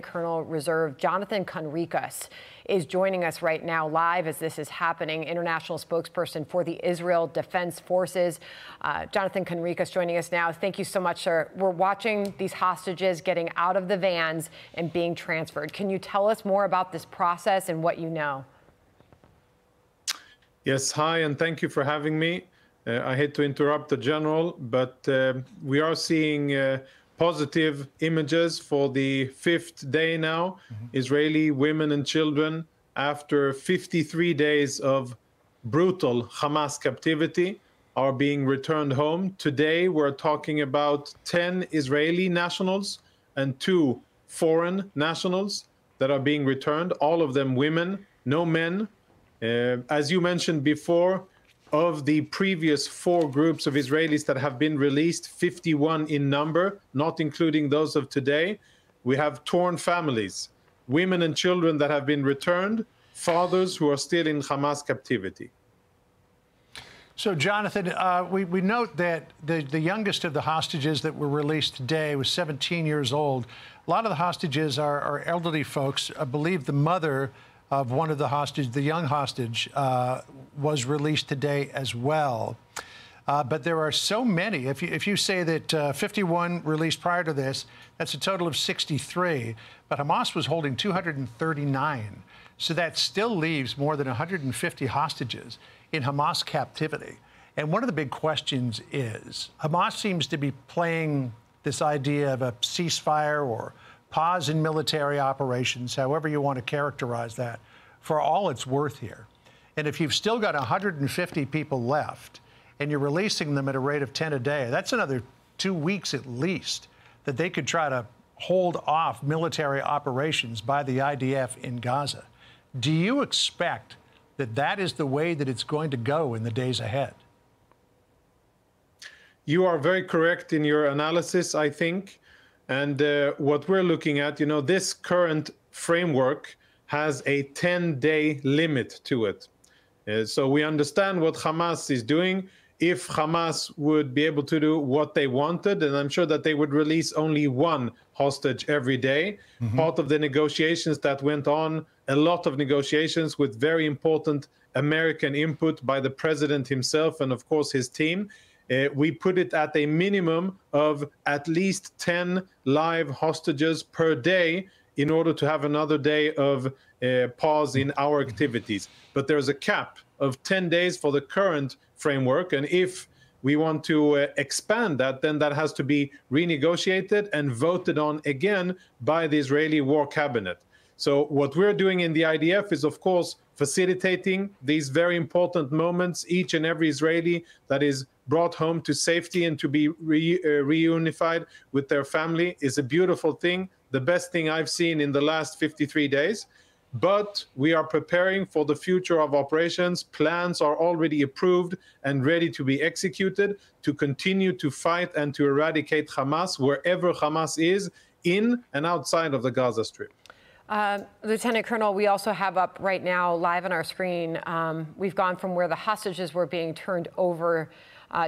Colonel Reserve Jonathan Conricus is joining us right now live as this is happening, international spokesperson for the Israel Defense Forces. Jonathan Conricus joining us now. Thank you so much, sir. We're watching these hostages getting out of the vans and being transferred. Can you tell us more about this process and what you know? Yes, hi, and thank you for having me. I hate to interrupt the general, but we are seeing positive images for the fifth day now. Israeli women and children, after 53 days of brutal Hamas captivity, are being returned home. Today, we're talking about 10 Israeli nationals and 2 foreign nationals that are being returned, all of them women, no men. As you mentioned before, of the previous 4 groups of Israelis that have been released, 51 in number, not including those of today, we have torn families, women and children that have been returned, fathers who are still in Hamas captivity. So, Jonathan, we note that the youngest of the hostages that were released today was 17 years old. A lot of the hostages are elderly folks. I believe the mother of one of the hostages, the young hostage, was released today as well. But there are so many. If you say that 51 released prior to this, that's a total of 63. But Hamas was holding 239. So that still leaves more than 150 hostages in Hamas captivity. And one of the big questions is, Hamas seems to be playing this idea of a ceasefire or pause in military operations, however you want to characterize that, for all it's worth here. And if you've still got 150 people left and you're releasing them at a rate of 10 a day, that's another 2 weeks at least that they could try to hold off military operations by the IDF in Gaza. Do you expect that that is the way that it's going to go in the days ahead? You are very correct in your analysis, I think. And what we're looking at, this current framework has a 10-day limit to it. So we understand what Hamas is doing. If Hamas would be able to do what they wanted, and I'm sure that they would release only 1 hostage every day. Part of the negotiations that went on, a lot of negotiations with very important American input by the president himself and, of course, his team. We put it at a minimum of at least 10 live hostages per day in order to have another day of pause in our activities. But there's a cap of 10 days for the current framework. And if we want to expand that, then that has to be renegotiated and voted on again by the Israeli War Cabinet. So what we're doing in the IDF is, of course, facilitating these very important moments. Each and every Israeli that is brought home to safety and to be reunified with their family is a beautiful thing, the best thing I've seen in the last 53 days. But we are preparing for the future of operations. Plans are already approved and ready to be executed to continue to fight and to eradicate Hamas wherever Hamas is, in and outside of the Gaza Strip. Lieutenant Colonel, we also have up right now live on our screen, we've gone from where the hostages were being turned over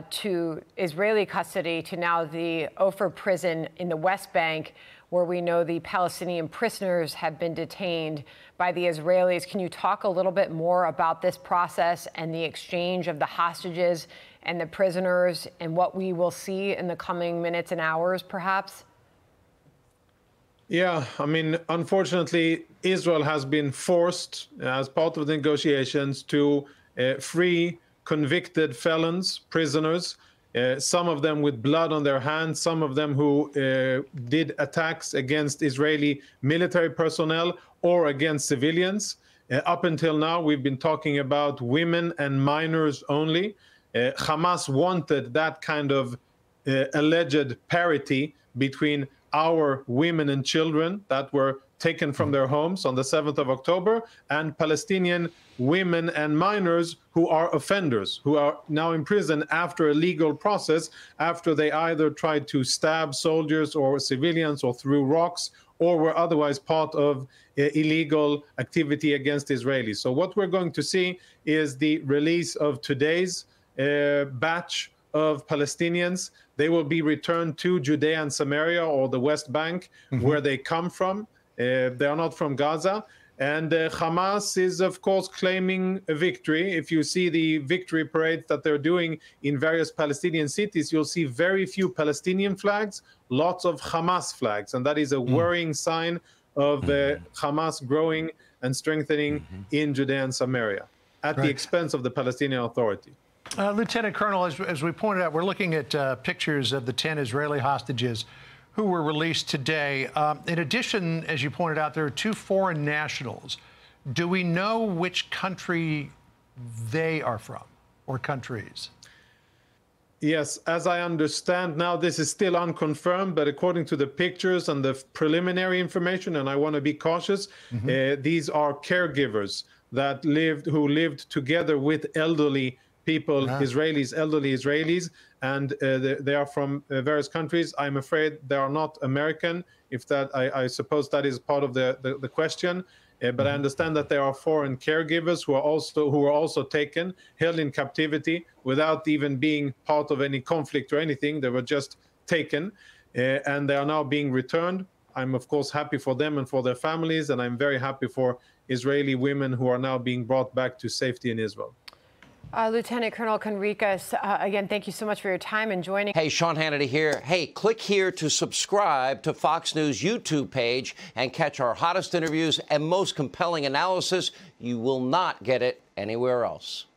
to Israeli custody to now the Ofer prison in the West Bank, where we know the Palestinian prisoners have been detained by the Israelis. Can you talk a little bit more about this process and the exchange of the hostages and the prisoners and what we will see in the coming minutes and hours, perhaps? Yeah, I mean, unfortunately, Israel has been forced, as part of the negotiations, to free convicted felons, prisoners, some of them with blood on their hands, some of them who did attacks against Israeli military personnel or against civilians. Up until now, we've been talking about women and minors only. Hamas wanted that kind of alleged parity between our women and children that were taken from their homes on the 7th of October and Palestinian women and minors who are offenders, who are now in prison after a legal process, after they either tried to stab soldiers or civilians or threw rocks or were otherwise part of illegal activity against Israelis. So what we're going to see is the release of today's batch of Palestinians. They will be returned to Judea and Samaria, or the West Bank, where they come from. They are not from Gaza. And Hamas is, of course, claiming a victory. If you see the victory parades that they're doing in various Palestinian cities, you'll see very few Palestinian flags, lots of Hamas flags. And that is a worrying sign of Hamas growing and strengthening in Judea and Samaria at the expense of the Palestinian Authority. Lieutenant Colonel, as we pointed out, we're looking at pictures of the 10 Israeli hostages who were released today. In addition, as you pointed out, there are 2 foreign nationals. Do we know which country they are from, or countries? Yes, as I understand now, this is still unconfirmed, but according to the pictures and the preliminary information, and I want to be cautious, these are caregivers that who lived together with elderly people, Israelis, elderly Israelis, and they are from various countries. I'm afraid they are not American. If that, I suppose that is part of the question. But I understand that there are foreign caregivers who are also taken, held in captivity without even being part of any conflict or anything. They were just taken, and they are now being returned. I'm of course happy for them and for their families, and I'm very happy for Israeli women who are now being brought back to safety in Israel. Lieutenant Colonel Conricus, again, thank you so much for your time and joining. Hey, Sean Hannity here. Hey, click here to subscribe to Fox News YouTube page and catch our hottest interviews and most compelling analysis. You will not get it anywhere else.